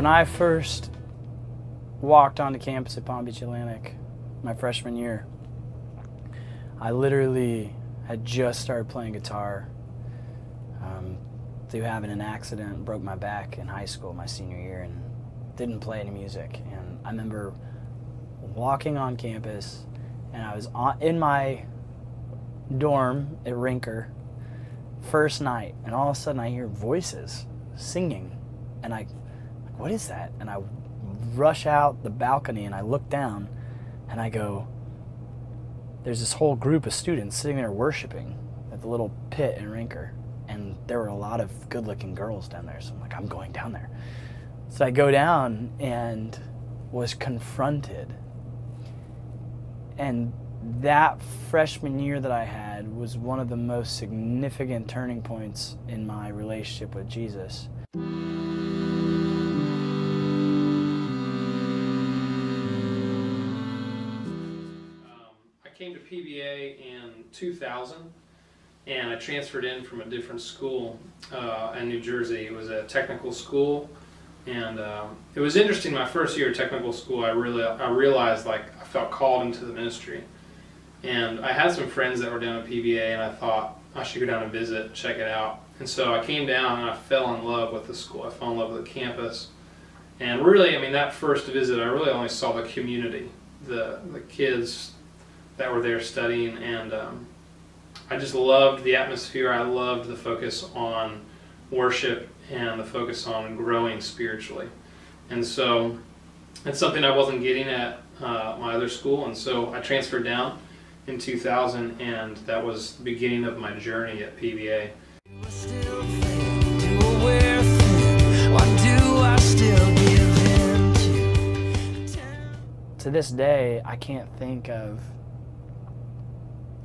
When I first walked onto campus at Palm Beach Atlantic my freshman year, I literally had just started playing guitar through having an accident and broke my back in high school my senior year and didn't play any music. And I remember walking on campus and I was in my dorm at Rinker first night, and all of a sudden I hear voices singing, and like, what is that? And I rush out the balcony and I look down and I go, there's this whole group of students sitting there worshiping at the little pit in Rinker, and there were a lot of good-looking girls down there, so I'm like, I'm going down there. So I go down and was confronted, and that freshman year that I had was one of the most significant turning points in my relationship with Jesus. I came to PBA in 2000, and I transferred in from a different school in New Jersey. It was a technical school, and it was interesting. My first year at technical school, I realized like I felt called into the ministry. And I had some friends that were down at PBA, and I thought I should go down and visit, check it out. And so I came down and I fell in love with the school. I fell in love with the campus. And really, I mean, that first visit, I really only saw the community, the kids that were there studying, and I just loved the atmosphere. I loved the focus on worship and the focus on growing spiritually. And so it's something I wasn't getting at my other school, and so I transferred down in 2000, and that was the beginning of my journey at PBA. To this day, I can't think of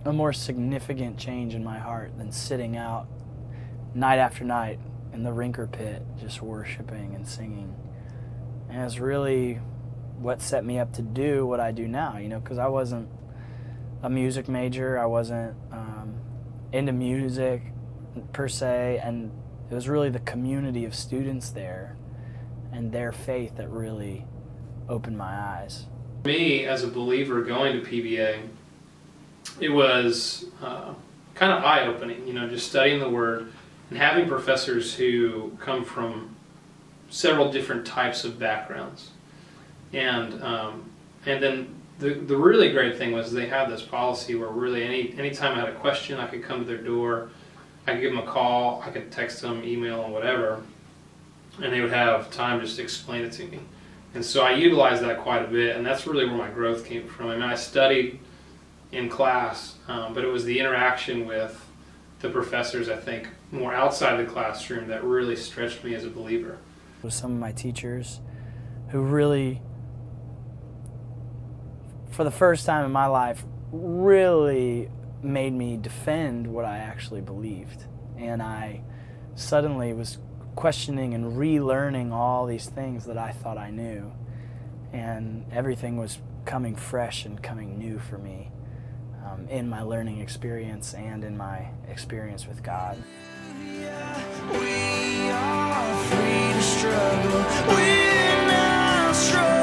a more significant change in my heart than sitting out night after night in the Rinker pit, just worshiping and singing. And it's really what set me up to do what I do now, you know, because I wasn't a music major, I wasn't into music per se, and it was really the community of students there and their faith that really opened my eyes. For me, as a believer going to PBA, it was kind of eye-opening, you know, just studying the Word and having professors who come from several different types of backgrounds. And then the really great thing was they had this policy where really anytime I had a question, I could come to their door, I could give them a call, I could text them, email them, whatever, and they would have time just to explain it to me. And so I utilized that quite a bit, and that's really where my growth came from. I mean, I studied in class, but it was the interaction with the professors, I think, more outside the classroom that really stretched me as a believer. With some of my teachers who really, for the first time in my life, really made me defend what I actually believed. And I suddenly was questioning and relearning all these things that I thought I knew. And everything was coming fresh and coming new for me in my learning experience and in my experience with God. We are free to struggle. We're not struggle.